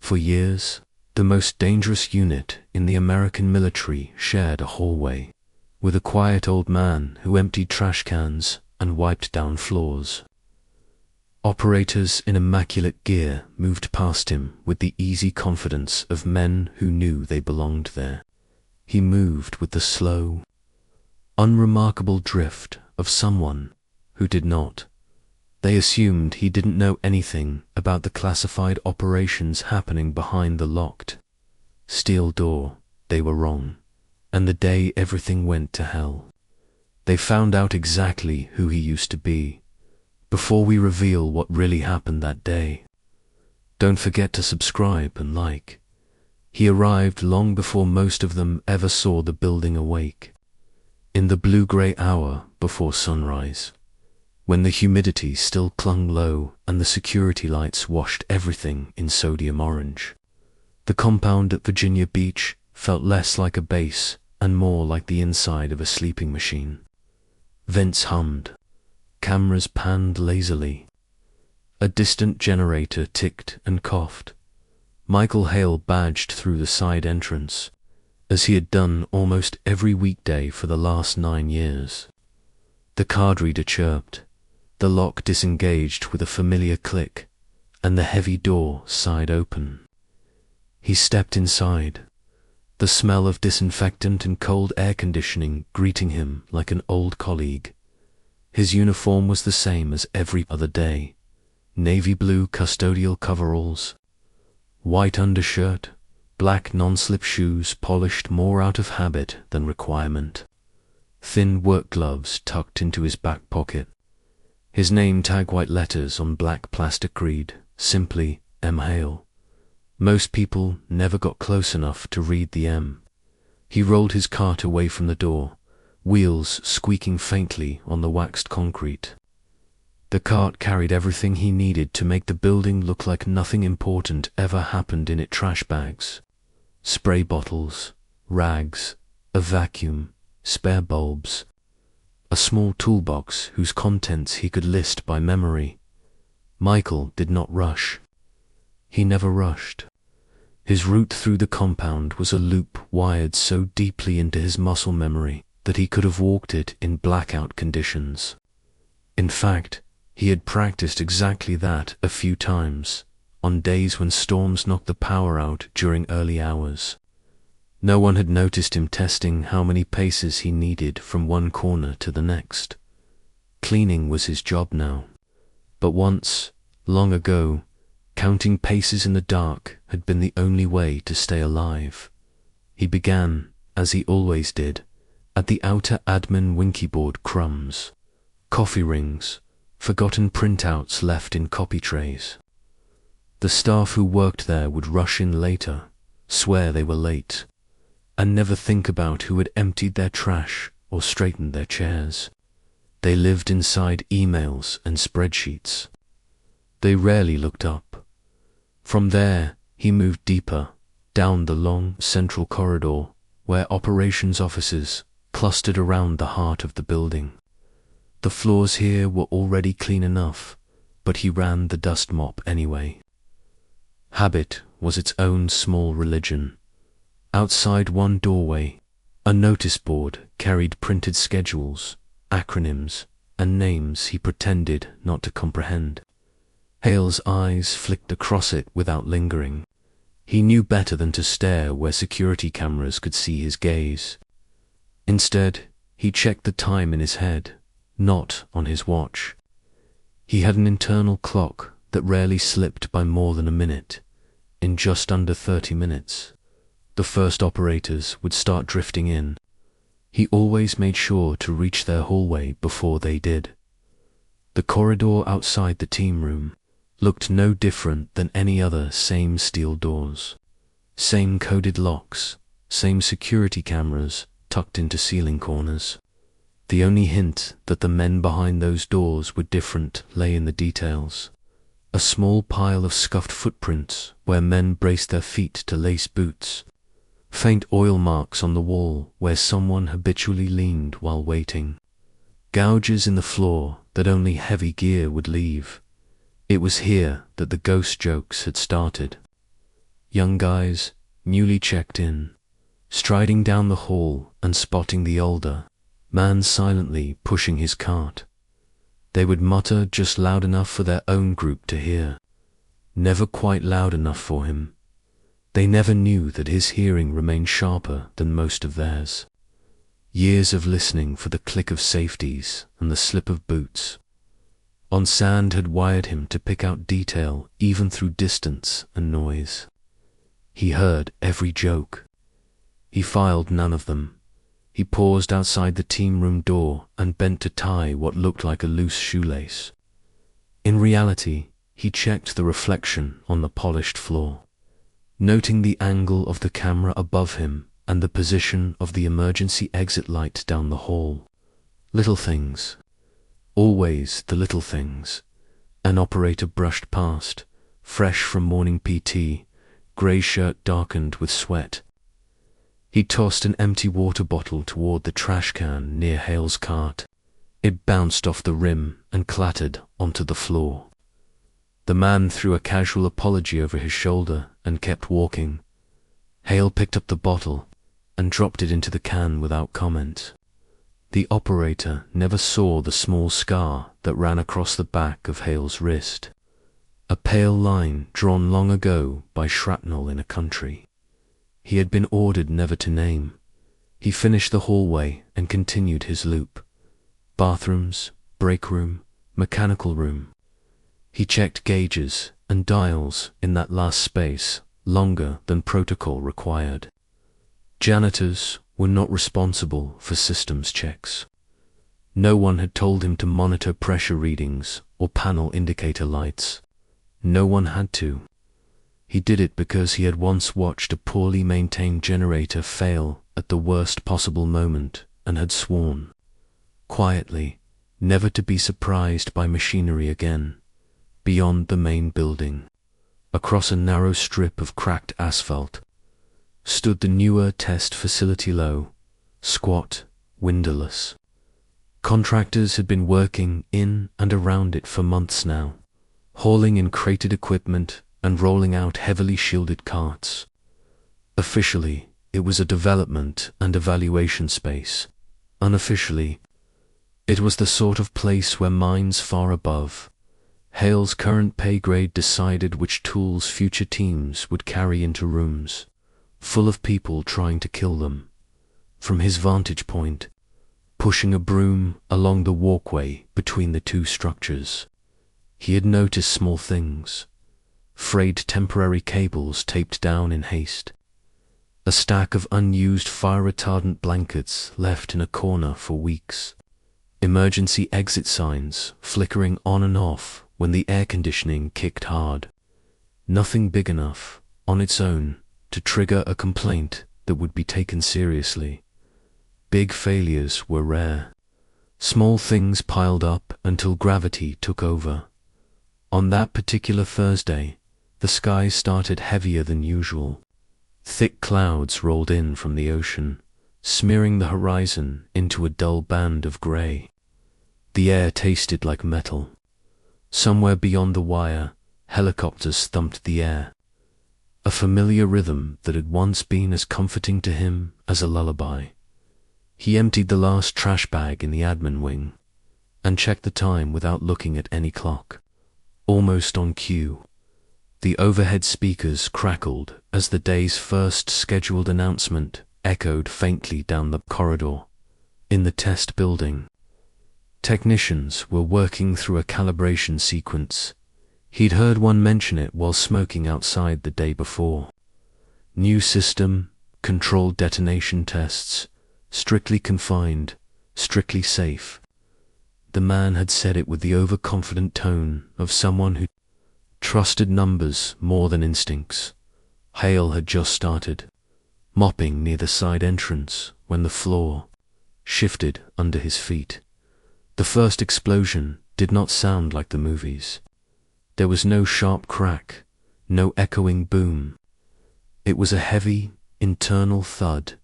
For years, the most dangerous unit in the American military shared a hallway with a quiet old man who emptied trash cans and wiped down floors. Operators in immaculate gear moved past him with the easy confidence of men who knew they belonged there. He moved with the slow, unremarkable drift of someone who did not. They assumed he didn't know anything about the classified operations happening behind the locked steel door. They were wrong. And the day everything went to hell, they found out exactly who he used to be. Before we reveal what really happened that day, don't forget to subscribe and like. He arrived long before most of them ever saw the building awake. In the blue-gray hour before sunrise, when the humidity still clung low and the security lights washed everything in sodium orange, the compound at Virginia Beach felt less like a base and more like the inside of a sleeping machine. Vents hummed. Cameras panned lazily. A distant generator ticked and coughed. Michael Hale badged through the side entrance, as he had done almost every weekday for the last 9 years. The card reader chirped. The lock disengaged with a familiar click, and the heavy door sighed open. He stepped inside, the smell of disinfectant and cold air conditioning greeting him like an old colleague. His uniform was the same as every other day: navy blue custodial coveralls, white undershirt, black non-slip shoes polished more out of habit than requirement, thin work gloves tucked into his back pocket. His name tag white letters on black plastic read, simply M. Hale. Most people never got close enough to read the M. He rolled his cart away from the door, wheels squeaking faintly on the waxed concrete. The cart carried everything he needed to make the building look like nothing important ever happened in it: trash bags, spray bottles, rags, a vacuum, spare bulbs, a small toolbox whose contents he could list by memory. Michael did not rush. He never rushed. His route through the compound was a loop wired so deeply into his muscle memory that he could have walked it in blackout conditions. In fact, he had practiced exactly that a few times, on days when storms knocked the power out during early hours. No one had noticed him testing how many paces he needed from one corner to the next. Cleaning was his job now. But once, long ago, counting paces in the dark had been the only way to stay alive. He began, as he always did, at the outer admin winky board crumbs, coffee rings, forgotten printouts left in copy trays. The staff who worked there would rush in later, swear they were late, and never think about who had emptied their trash or straightened their chairs. They lived inside emails and spreadsheets. They rarely looked up. From there, he moved deeper, down the long central corridor, where operations offices clustered around the heart of the building. The floors here were already clean enough, but he ran the dust mop anyway. Habit was its own small religion. Outside one doorway, a notice board carried printed schedules, acronyms, and names he pretended not to comprehend. Hale's eyes flicked across it without lingering. He knew better than to stare where security cameras could see his gaze. Instead, he checked the time in his head, not on his watch. He had an internal clock that rarely slipped by more than a minute. In just under 30 minutes, the first operators would start drifting in. He always made sure to reach their hallway before they did. The corridor outside the team room looked no different than any other: same steel doors, same coded locks, same security cameras tucked into ceiling corners. The only hint that the men behind those doors were different lay in the details. A small pile of scuffed footprints where men braced their feet to lace boots. Faint oil marks on the wall where someone habitually leaned while waiting. Gouges in the floor that only heavy gear would leave. It was here that the ghost jokes had started. young guys, newly checked in, striding down the hall and spotting the older man silently pushing his cart. They would mutter just loud enough for their own group to hear, never quite loud enough for him. They never knew that his hearing remained sharper than most of theirs. Years of listening for the click of safeties and the slip of boots on sand had wired him to pick out detail even through distance and noise. He heard every joke. He filed none of them. He paused outside the team room door and bent to tie what looked like a loose shoelace. In reality, he checked the reflection on the polished floor, noting the angle of the camera above him and the position of the emergency exit light down the hall. Little things. Always the little things. An operator brushed past, fresh from morning PT, grey shirt darkened with sweat. He tossed an empty water bottle toward the trash can near Hale's cart. It bounced off the rim and clattered onto the floor. The man threw a casual apology over his shoulder and kept walking. Hale picked up the bottle and dropped it into the can without comment. The operator never saw the small scar that ran across the back of Hale's wrist, a pale line drawn long ago by shrapnel in a country he had been ordered never to name. He finished the hallway and continued his loop. Bathrooms, break room, mechanical room. He checked gauges and dials in that last space longer than protocol required. Janitors were not responsible for systems checks. No one had told him to monitor pressure readings or panel indicator lights. No one had to. He did it because he had once watched a poorly maintained generator fail at the worst possible moment and had sworn, quietly, never to be surprised by machinery again. Beyond the main building, across a narrow strip of cracked asphalt, stood the newer test facility, low, squat, windowless. Contractors had been working in and around it for months now, hauling in crated equipment and rolling out heavily shielded carts. Officially, it was a development and evaluation space. Unofficially, it was the sort of place where minds far above Hale's current pay grade decided which tools future teams would carry into rooms full of people trying to kill them. From his vantage point, pushing a broom along the walkway between the two structures, he had noticed small things. Frayed temporary cables taped down in haste. A stack of unused fire-retardant blankets left in a corner for weeks. Emergency exit signs flickering on and off when the air conditioning kicked hard. Nothing big enough, on its own, to trigger a complaint that would be taken seriously. Big failures were rare. Small things piled up until gravity took over. On that particular Thursday, the sky started heavier than usual. Thick clouds rolled in from the ocean, smearing the horizon into a dull band of grey. The air tasted like metal. Somewhere beyond the wire, helicopters thumped the air. A familiar rhythm that had once been as comforting to him as a lullaby. He emptied the last trash bag in the admin wing and checked the time without looking at any clock. Almost on cue. The overhead speakers crackled as the day's first scheduled announcement echoed faintly down the corridor. In the test building, technicians were working through a calibration sequence. He'd heard one mention it while smoking outside the day before. New system, controlled detonation tests, strictly confined, strictly safe. The man had said it with the overconfident tone of someone who trusted numbers more than instincts. Hale had just started, mopping near the side entrance when the floor shifted under his feet. The first explosion did not sound like the movies. There was no sharp crack, no echoing boom. It was a heavy, internal thud,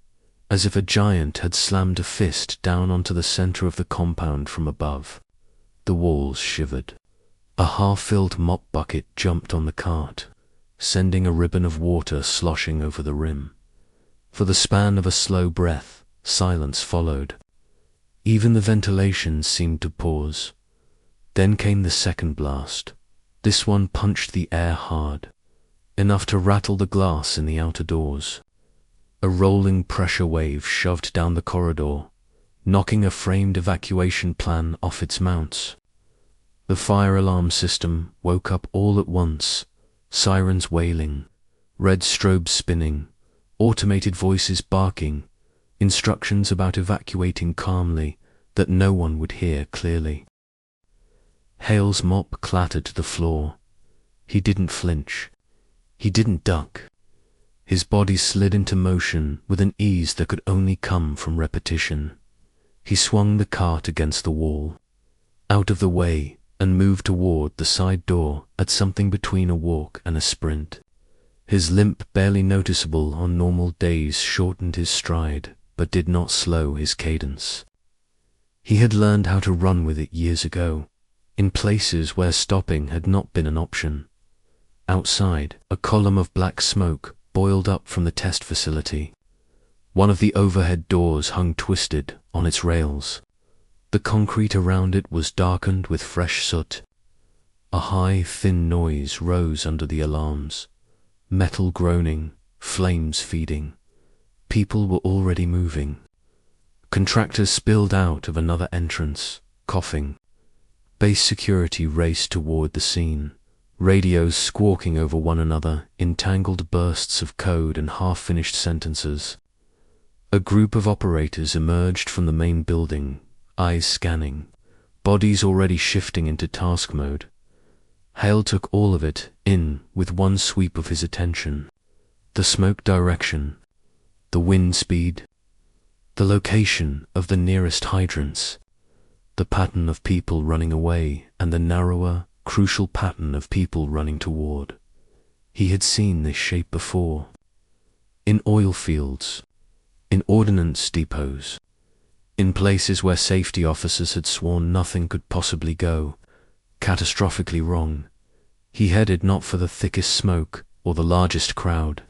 as if a giant had slammed a fist down onto the center of the compound from above. The walls shivered. A half-filled mop bucket jumped on the cart, sending a ribbon of water sloshing over the rim. For the span of a slow breath, silence followed. Even the ventilation seemed to pause. Then came the second blast. This one punched the air hard, enough to rattle the glass in the outer doors. A rolling pressure wave shoved down the corridor, knocking a framed evacuation plan off its mounts. The fire alarm system woke up all at once, sirens wailing, red strobes spinning, automated voices barking, instructions about evacuating calmly that no one would hear clearly. Hale's mop clattered to the floor. He didn't flinch. He didn't duck. His body slid into motion with an ease that could only come from repetition. He swung the cart against the wall, out of the way, and moved toward the side door at something between a walk and a sprint. His limp, barely noticeable on normal days, shortened his stride, but did not slow his cadence. He had learned how to run with it years ago, in places where stopping had not been an option. Outside, a column of black smoke boiled up from the test facility. One of the overhead doors hung twisted on its rails. The concrete around it was darkened with fresh soot. A high, thin noise rose under the alarms. Metal groaning, flames feeding. People were already moving. Contractors spilled out of another entrance, coughing. Base security raced toward the scene, radios squawking over one another in tangled bursts of code and half-finished sentences. A group of operators emerged from the main building, eyes scanning, bodies already shifting into task mode. Hale took all of it in with one sweep of his attention. The smoke direction, the wind speed, the location of the nearest hydrants, the pattern of people running away, and the narrower, crucial pattern of people running toward. He had seen this shape before. In oil fields, in ordnance depots, in places where safety officers had sworn nothing could possibly go catastrophically wrong. He headed not for the thickest smoke or the largest crowd,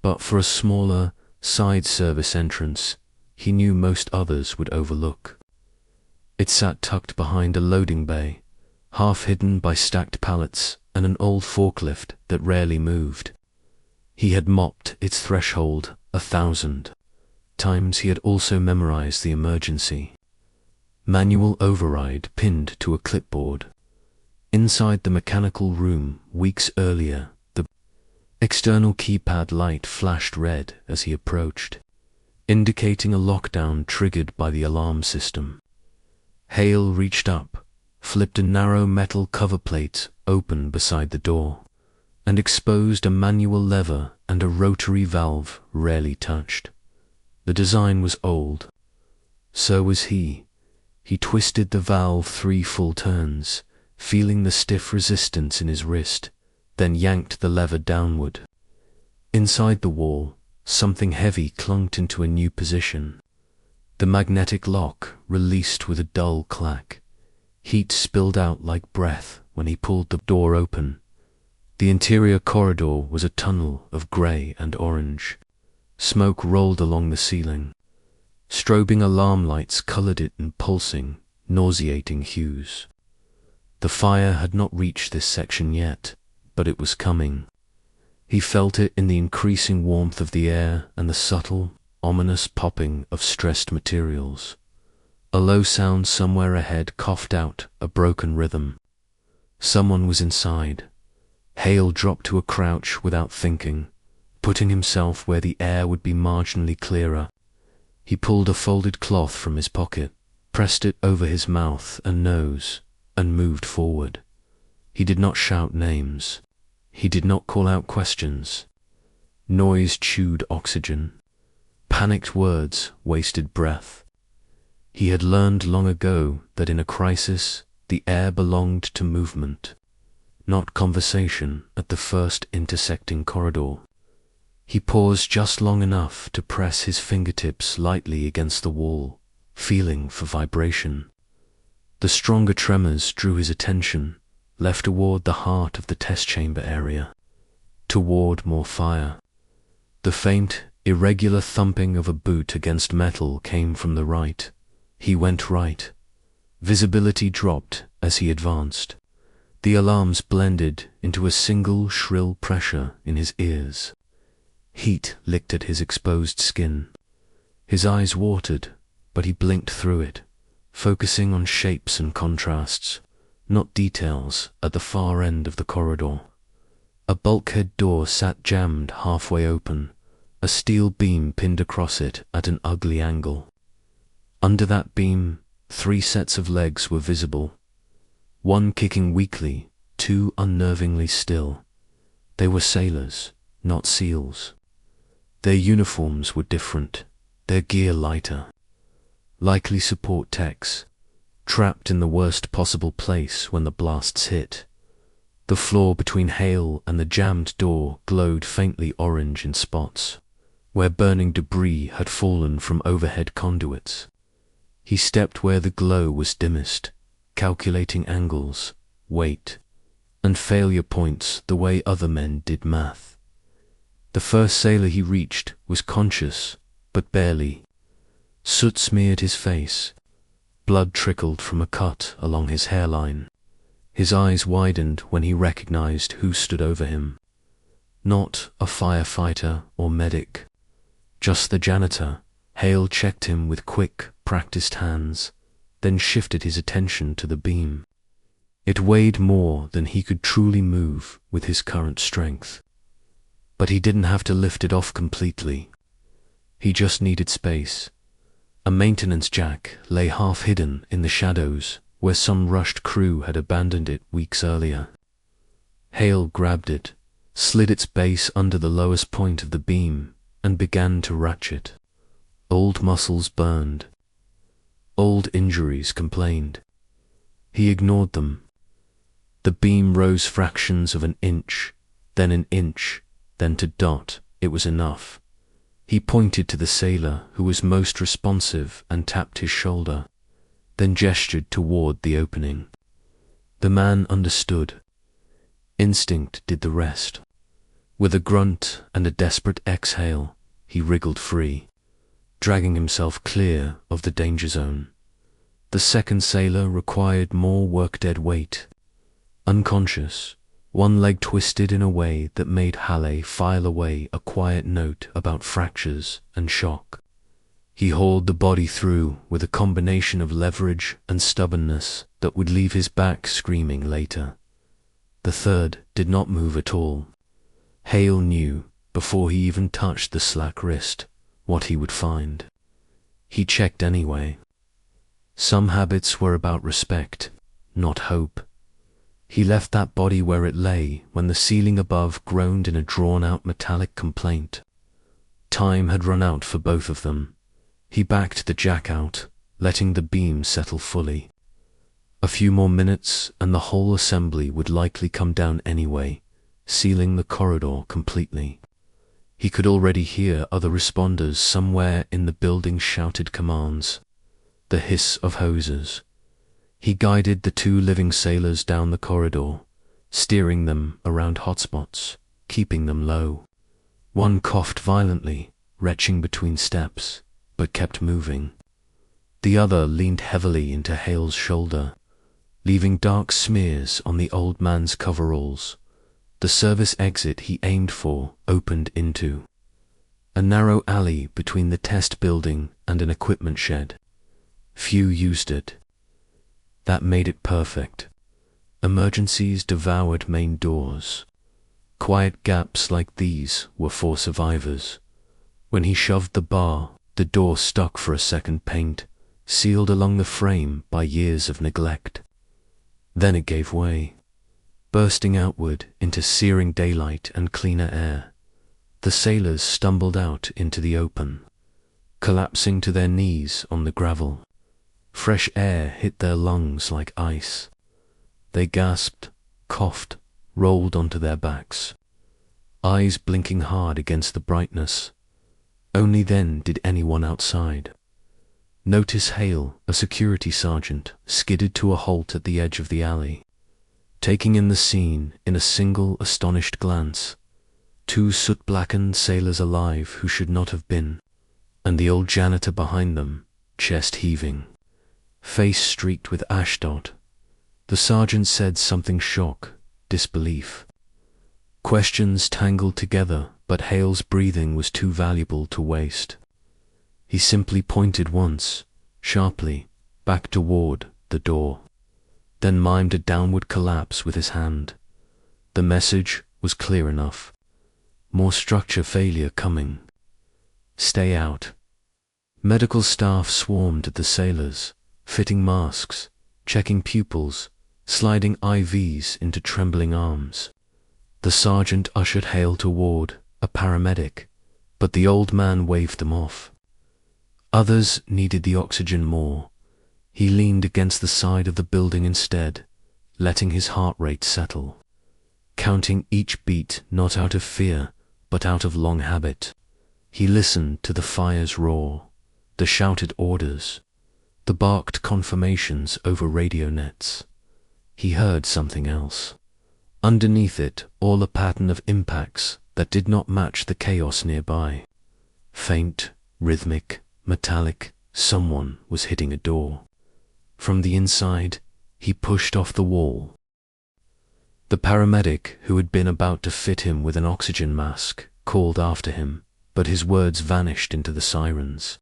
but for a smaller, side service entrance he knew most others would overlook. It sat tucked behind a loading bay, half hidden by stacked pallets and an old forklift that rarely moved. He had mopped its threshold 1,000 times. He had also memorized the emergency. Manual override pinned to a clipboard. Inside the mechanical room, weeks earlier, the external keypad light flashed red as he approached, indicating a lockdown triggered by the alarm system. Hale reached up, flipped a narrow metal cover plate open beside the door, and exposed a manual lever and a rotary valve rarely touched. The design was old. So was he. He twisted the valve 3 full turns, feeling the stiff resistance in his wrist, then yanked the lever downward. Inside the wall, something heavy clunked into a new position. The magnetic lock released with a dull clack. Heat spilled out like breath when he pulled the door open. The interior corridor was a tunnel of grey and orange. Smoke rolled along the ceiling. Strobing alarm lights colored it in pulsing, nauseating hues. The fire had not reached this section yet, but it was coming. He felt it in the increasing warmth of the air and the subtle, ominous popping of stressed materials. A low sound somewhere ahead coughed out a broken rhythm. Someone was inside. Hale dropped to a crouch without thinking, putting himself where the air would be marginally clearer. He pulled a folded cloth from his pocket, pressed it over his mouth and nose, and moved forward. He did not shout names. He did not call out questions. Noise chewed oxygen. Panicked words wasted breath. He had learned long ago that in a crisis, the air belonged to movement, not conversation at the first intersecting corridor. He paused just long enough to press his fingertips lightly against the wall, feeling for vibration. The stronger tremors drew his attention, left toward the heart of the test chamber area. toward more fire. The faint, irregular thumping of a boot against metal came from the right. He went right. Visibility dropped as he advanced. The alarms blended into a single shrill pressure in his ears. Heat licked at his exposed skin. His eyes watered, but he blinked through it, focusing on shapes and contrasts, not details, at the far end of the corridor. A bulkhead door sat jammed halfway open, a steel beam pinned across it at an ugly angle. Under that beam, 3 sets of legs were visible, one kicking weakly, 2 unnervingly still. They were sailors, not SEALs. Their uniforms were different, their gear lighter. Likely support techs, trapped in the worst possible place when the blasts hit. The floor between Hale and the jammed door glowed faintly orange in spots, where burning debris had fallen from overhead conduits. He stepped where the glow was dimmest, calculating angles, weight, and failure points the way other men did math. The first sailor he reached was conscious, but barely. Soot smeared his face. Blood trickled from a cut along his hairline. His eyes widened when he recognized who stood over him. Not a firefighter or medic, just the janitor. Hale checked him with quick, practiced hands, then shifted his attention to the beam. It weighed more than he could truly move with his current strength. But he didn't have to lift it off completely. He just needed space. A maintenance jack lay half hidden in the shadows where some rushed crew had abandoned it weeks earlier. Hale grabbed it, slid its base under the lowest point of the beam, and began to ratchet. Old muscles burned. Old injuries complained. He ignored them. The beam rose fractions of an inch, then to dot. It was enough. He pointed to the sailor who was most responsive and tapped his shoulder, then gestured toward the opening. The man understood. Instinct did the rest. With a grunt and a desperate exhale, he wriggled free, dragging himself clear of the danger zone. The second sailor required more work-dead weight. Unconscious, one leg twisted in a way that made Hale file away a quiet note about fractures and shock. He hauled the body through with a combination of leverage and stubbornness that would leave his back screaming later. The third did not move at all. Hale knew, before he even touched the slack wrist, what he would find. He checked anyway. Some habits were about respect, not hope. He left that body where it lay when the ceiling above groaned in a drawn-out metallic complaint. Time had run out for both of them. He backed the jack out, letting the beam settle fully. A few more minutes and the whole assembly would likely come down anyway, sealing the corridor completely. He could already hear other responders somewhere in the building shouted commands, the hiss of hoses. He guided the 2 living sailors down the corridor, steering them around hotspots, keeping them low. One coughed violently, retching between steps, but kept moving. The other leaned heavily into Hale's shoulder, leaving dark smears on the old man's coveralls. The service exit he aimed for opened into a narrow alley between the test building and an equipment shed. Few used it. That made it perfect. Emergencies devoured main doors. Quiet gaps like these were for survivors. When he shoved the bar, the door stuck for a second paint, sealed along the frame by years of neglect. Then it gave way, bursting outward into searing daylight and cleaner air. The sailors stumbled out into the open, collapsing to their knees on the gravel. Fresh air hit their lungs like ice. They gasped, coughed, rolled onto their backs, eyes blinking hard against the brightness. Only then did anyone outside notice Hale, a security sergeant, skidded to a halt at the edge of the alley, taking in the scene in a single astonished glance. 2 soot-blackened sailors alive who should not have been, and the old janitor behind them, chest heaving, face streaked with ashdot. The sergeant said something shock, disbelief. Questions tangled together, but Hale's breathing was too valuable to waste. He simply pointed once, sharply, back toward the door, then mimed a downward collapse with his hand. The message was clear enough. More structure failure coming. Stay out. Medical staff swarmed at the sailors, fitting masks, checking pupils, sliding IVs into trembling arms. The sergeant ushered Hale toward a paramedic, but the old man waved them off. Others needed the oxygen more. He leaned against the side of the building instead, letting his heart rate settle, counting each beat not out of fear, but out of long habit. He listened to the fire's roar, the shouted orders, the barked confirmations over radio nets. He heard something else. Underneath it, all a pattern of impacts that did not match the chaos nearby. Faint, rhythmic, metallic, someone was hitting a door. From the inside, he pushed off the wall. The paramedic, who had been about to fit him with an oxygen mask, called after him, but his words vanished into the sirens.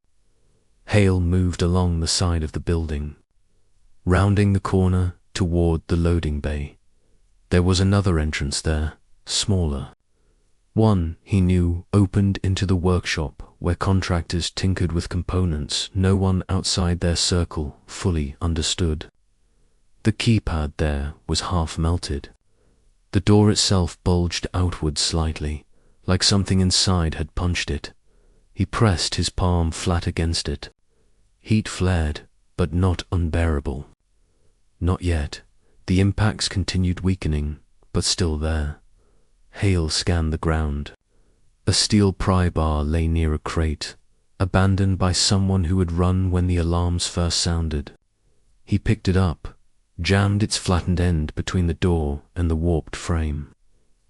Hale moved along the side of the building, rounding the corner toward the loading bay. There was another entrance there, smaller. One, he knew, opened into the workshop where contractors tinkered with components no one outside their circle fully understood. The keypad there was half melted. The door itself bulged outward slightly, like something inside had punched it. He pressed his palm flat against it. Heat flared, but not unbearable. Not yet. The impacts continued weakening, but still there. Hale scanned the ground. A steel pry bar lay near a crate, abandoned by someone who had run when the alarms first sounded. He picked it up, jammed its flattened end between the door and the warped frame,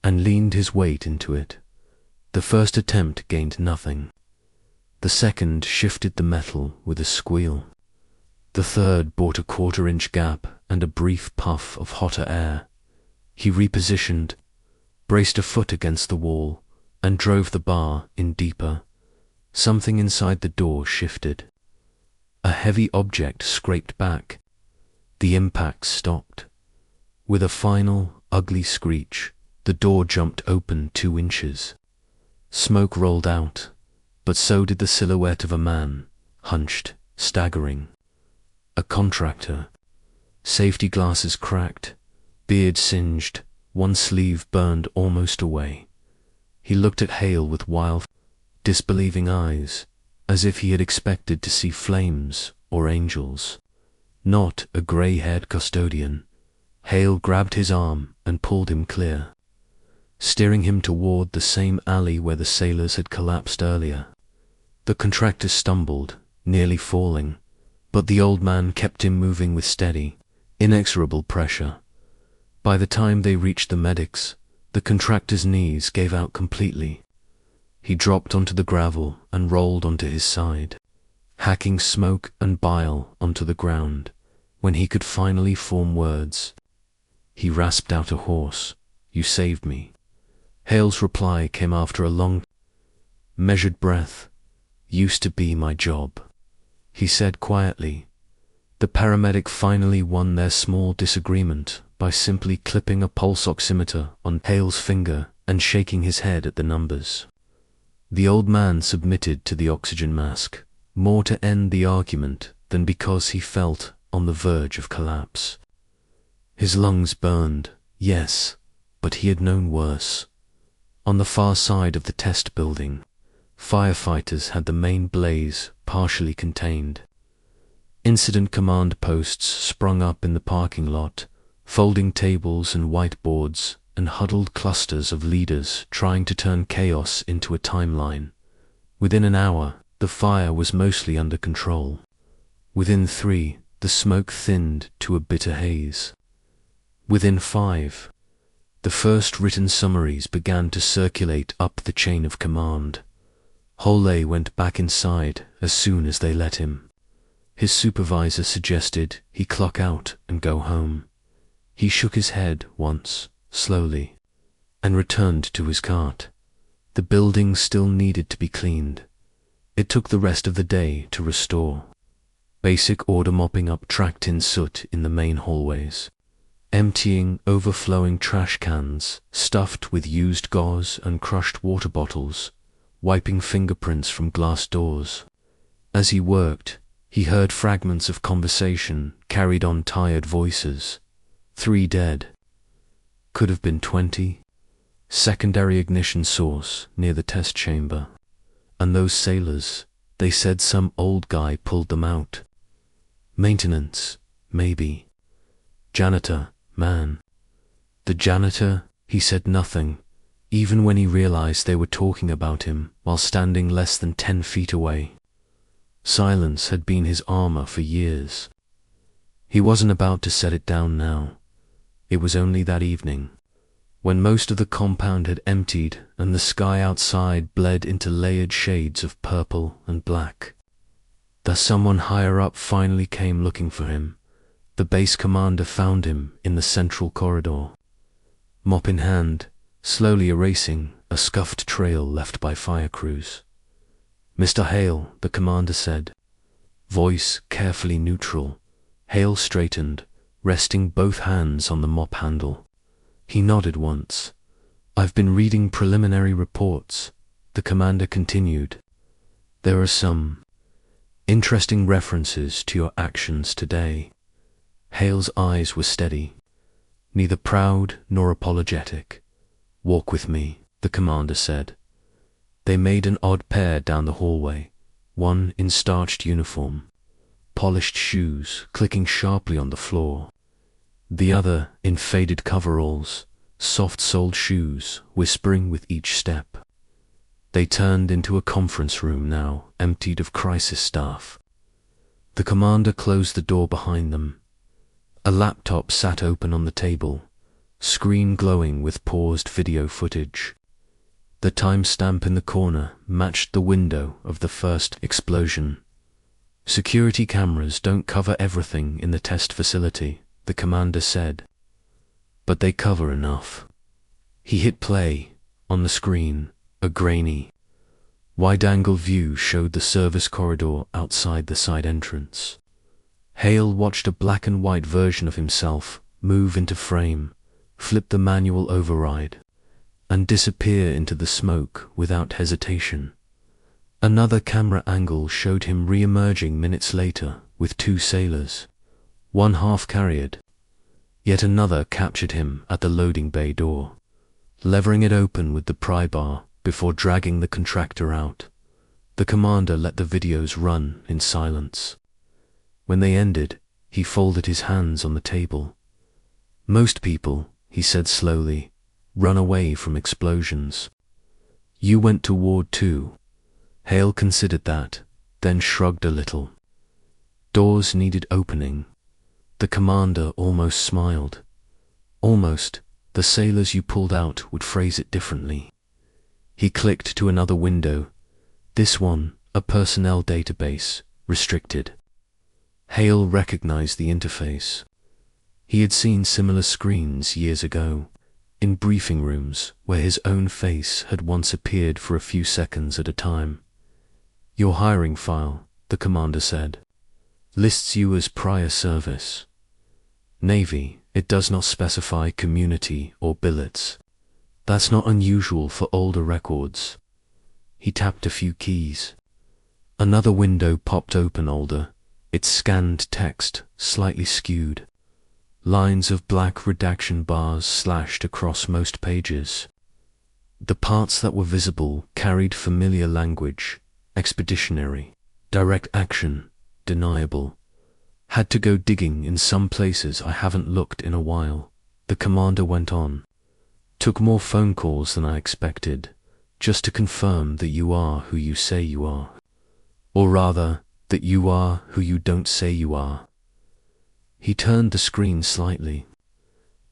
and leaned his weight into it. The first attempt gained nothing. The second shifted the metal with a squeal. The third brought a 1/4-inch gap and a brief puff of hotter air. He repositioned, braced a foot against the wall, and drove the bar in deeper. Something inside the door shifted. A heavy object scraped back. The impact stopped. With a final, ugly screech, the door jumped open 2 inches. Smoke rolled out, but so did the silhouette of a man, hunched, staggering. A contractor. Safety glasses cracked, beard singed, one sleeve burned almost away. He looked at Hale with wild, disbelieving eyes, as if he had expected to see flames or angels. Not a grey-haired custodian. Hale grabbed his arm and pulled him clear, steering him toward the same alley where the sailors had collapsed earlier. The contractor stumbled, nearly falling, but the old man kept him moving with steady, inexorable pressure. By the time they reached the medics, the contractor's knees gave out completely. He dropped onto the gravel and rolled onto his side, hacking smoke and bile onto the ground. When he could finally form words, he rasped out a hoarse, "You saved me." Hale's reply came after a long, measured breath. "Used to be my job," he said quietly. The paramedic finally won their small disagreement by simply clipping a pulse oximeter on Hale's finger and shaking his head at the numbers. The old man submitted to the oxygen mask, more to end the argument than because he felt on the verge of collapse. His lungs burned, yes, but he had known worse. On the far side of the test building, firefighters had the main blaze partially contained. Incident command posts sprung up in the parking lot, folding tables and whiteboards, and huddled clusters of leaders trying to turn chaos into a timeline. Within an hour, the fire was mostly under control. Within 3, the smoke thinned to a bitter haze. Within 5, The first written summaries began to circulate up the chain of command. Hale went back inside as soon as they let him. His supervisor suggested he clock out and go home. He shook his head once, slowly, and returned to his cart. The building still needed to be cleaned. It took the rest of the day to restore. Basic order: mopping up track-tin soot in the main hallways, emptying overflowing trash cans stuffed with used gauze and crushed water bottles, wiping fingerprints from glass doors. As he worked, he heard fragments of conversation carried on tired voices. 3 dead. Could have been 20. Secondary ignition source near the test chamber. And those sailors, they said some old guy pulled them out. Maintenance, maybe. Janitor, man. The janitor, he said nothing, even when he realized they were talking about him while standing less than 10 feet away. Silence had been his armor for years. He wasn't about to set it down now. It was only that evening, when most of the compound had emptied and the sky outside bled into layered shades of purple and black, that someone higher up finally came looking for him. The base commander found him in the central corridor, mop in hand, slowly erasing a scuffed trail left by fire crews. "Mr. Hale," the commander said, voice carefully neutral. Hale straightened, resting both hands on the mop handle. He nodded once. "I've been reading preliminary reports," the commander continued. "There are some interesting references to your actions today." Hale's eyes were steady, neither proud nor apologetic. "Walk with me," the commander said. They made an odd pair down the hallway, one in starched uniform, polished shoes clicking sharply on the floor, the other in faded coveralls, soft-soled shoes whispering with each step. They turned into a conference room now, emptied of crisis staff. The commander closed the door behind them. A laptop sat open on the table, screen glowing with paused video footage. The timestamp in the corner matched the window of the first explosion. "Security cameras don't cover everything in the test facility," the commander said, "but they cover enough." He hit play. On the screen, a grainy, wide-angle view showed the service corridor outside the side entrance. Hale watched a black-and-white version of himself move into frame, flip the manual override, and disappear into the smoke without hesitation. Another camera angle showed him re-emerging minutes later with 2 sailors, one half-carried. Yet another captured him at the loading bay door, levering it open with the pry bar before dragging the contractor out. The commander let the videos run in silence. When they ended, he folded his hands on the table. "Most people," he said slowly, "run away from explosions. You went to Ward 2. Hale considered that, then shrugged a little. "Doors needed opening." The commander almost smiled. "Almost. The sailors you pulled out would phrase it differently." He clicked to another window. This one, a personnel database, restricted. Hale recognized the interface. He had seen similar screens years ago, in briefing rooms where his own face had once appeared for a few seconds at a time. "Your hiring file," the commander said, "lists you as prior service. Navy, it does not specify community or billets. That's not unusual for older records." He tapped a few keys. Another window popped open older, its scanned text slightly skewed. Lines of black redaction bars slashed across most pages. The parts that were visible carried familiar language: expeditionary, direct action, deniable. "Had to go digging in some places I haven't looked in a while," the commander went on. "Took more phone calls than I expected, just to confirm that you are who you say you are. Or rather, that you are who you don't say you are." He turned the screen slightly.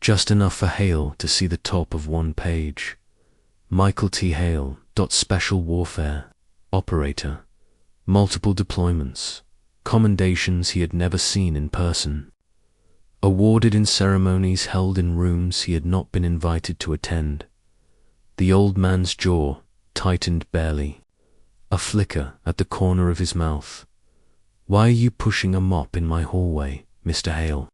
just enough for Hale to see the top of one page. Michael Hale, Special Warfare, Operator, multiple deployments, commendations he had never seen in person, awarded in ceremonies held in rooms he had not been invited to attend. The old man's jaw tightened barely, a flicker at the corner of his mouth. "Why are you pushing a mop in my hallway, Mr. Hale?"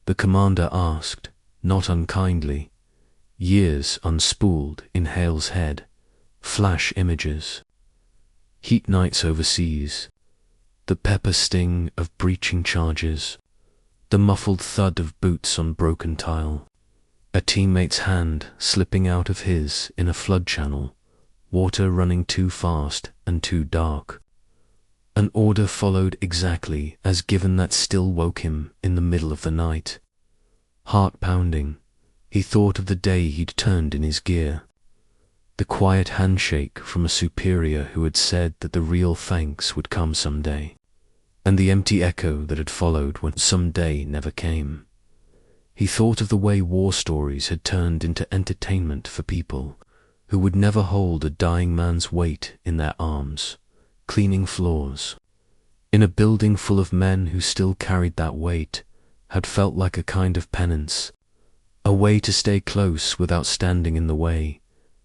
the commander asked, not unkindly. Years unspooled in Hale's head, flash images. Heat nights overseas, the pepper sting of breaching charges, the muffled thud of boots on broken tile, a teammate's hand slipping out of his in a flood channel, water running too fast and too dark. An order followed exactly as given that still woke him in the middle of the night. Heart pounding, he thought of the day he'd turned in his gear. The quiet handshake from a superior who had said that the real thanks would come someday, and the empty echo that had followed when someday never came. He thought of the way war stories had turned into entertainment for people who would never hold a dying man's weight in their arms, cleaning floors, in a building full of men who still carried that weight, had felt like a kind of penance, a way to stay close without standing in the way,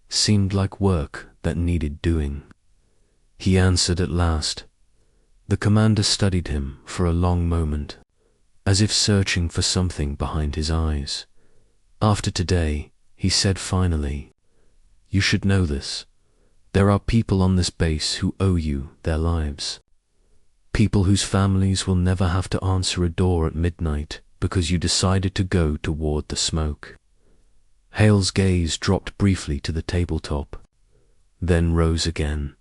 seemed like work that needed doing. He answered at last. The commander studied him for a long moment, as if searching for something behind his eyes. "After today," he said finally, "you should know this. There are people on this base who owe you their lives. People whose families will never have to answer a door at midnight because you decided to go toward the smoke." Hale's gaze dropped briefly to the tabletop, then rose again.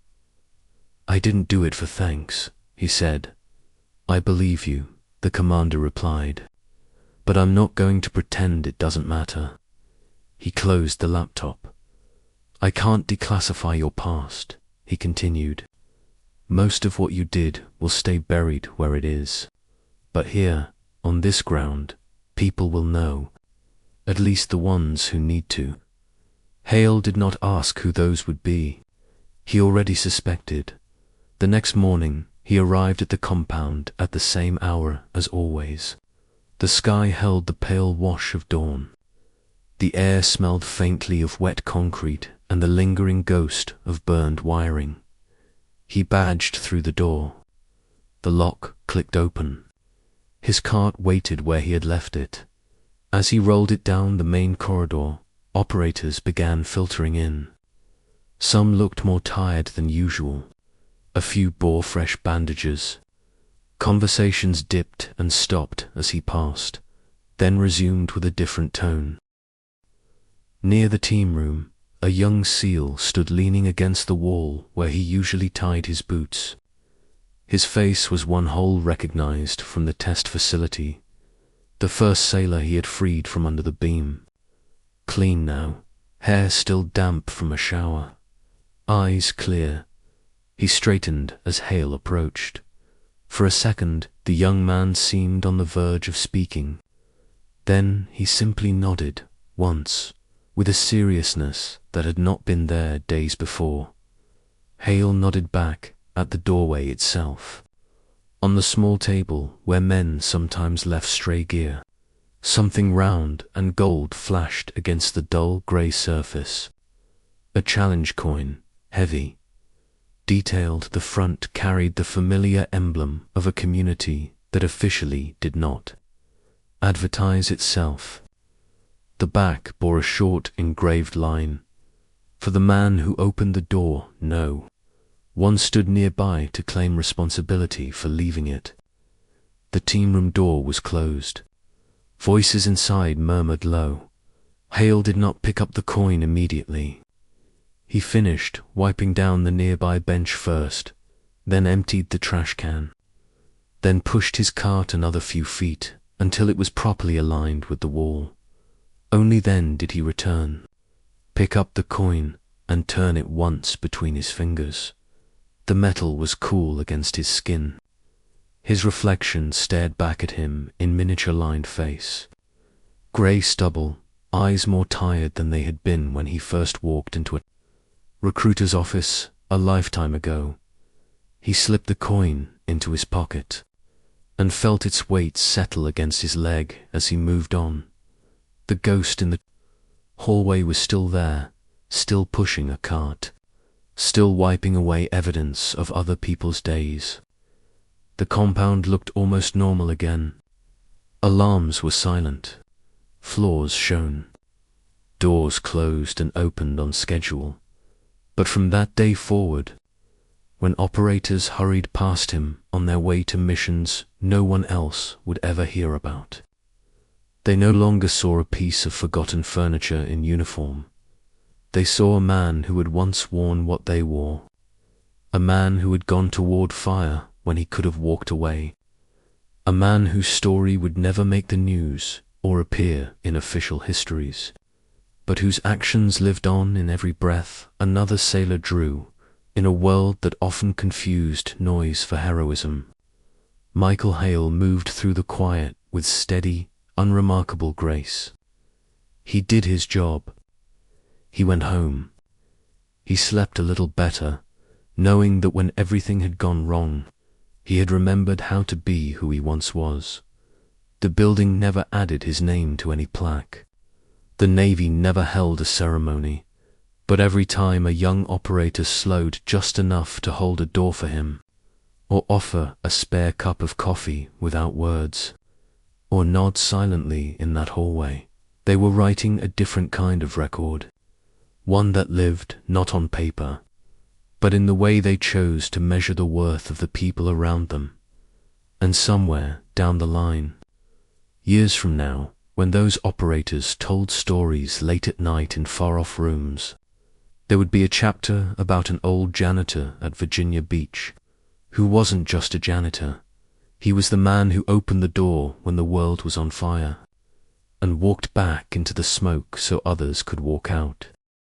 "I didn't do it for thanks," he said. "I believe you," the commander replied, "but I'm not going to pretend it doesn't matter." He closed the laptop. "I can't declassify your past," he continued. "Most of what you did will stay buried where it is. But here, on this ground, people will know, at least the ones who need to." Hale did not ask who those would be. He already suspected. The next morning, he arrived at the compound at the same hour as always. The sky held the pale wash of dawn. The air smelled faintly of wet concrete and the lingering ghost of burned wiring. He badged through the door. The lock clicked open. His cart waited where he had left it. As he rolled it down the main corridor, operators began filtering in. Some looked more tired than usual. A few bore fresh bandages. Conversations dipped and stopped as he passed, then resumed with a different tone. Near the team room, a young SEAL stood leaning against the wall where he usually tied his boots. His face was one Hole recognized from the test facility, the first sailor he had freed from under the beam. Clean now, hair still damp from a shower, eyes clear. He straightened as Hale approached. For a second, the young man seemed on the verge of speaking. Then he simply nodded, once, with a seriousness that had not been there days before. Hale nodded back at the doorway itself. On the small table where men sometimes left stray gear, something round and gold flashed against the dull grey surface. A challenge coin, heavy. Detailed, the front carried the familiar emblem of a community that officially did not advertise itself. The back bore a short engraved line. For the man who opened the door, no. One stood nearby to claim responsibility for leaving it. The team room door was closed. Voices inside murmured low. Hale did not pick up the coin immediately. He finished wiping down the nearby bench first, then emptied the trash can, then pushed his cart another few feet until it was properly aligned with the wall. Only then did he return, pick up the coin and turn it once between his fingers. The metal was cool against his skin. His reflection stared back at him in miniature-lined face. Grey stubble, eyes more tired than they had been when he first walked into a recruiter's office a lifetime ago. He slipped the coin into his pocket and felt its weight settle against his leg as he moved on. The ghost in the hallway was still there, still pushing a cart, still wiping away evidence of other people's days. The compound looked almost normal again. Alarms were silent. Floors shone. Doors closed and opened on schedule. But from that day forward, when operators hurried past him on their way to missions no one else would ever hear about, they no longer saw a piece of forgotten furniture in uniform. They saw a man who had once worn what they wore, a man who had gone toward fire when he could have walked away, a man whose story would never make the news or appear in official histories, but whose actions lived on in every breath another sailor drew, in a world that often confused noise for heroism. Michael Hale moved through the quiet with steady, unremarkable grace. He did his job. He went home. He slept a little better, knowing that when everything had gone wrong, he had remembered how to be who he once was. The building never added his name to any plaque. The Navy never held a ceremony, but every time a young operator slowed just enough to hold a door for him, or offer a spare cup of coffee without words, or nod silently in that hallway, they were writing a different kind of record, one that lived not on paper, but in the way they chose to measure the worth of the people around them. And somewhere down the line, years from now, when those operators told stories late at night in far-off rooms, there would be a chapter about an old janitor at Virginia Beach, who wasn't just a janitor. He was the man who opened the door when the world was on fire, and walked back into the smoke so others could walk out.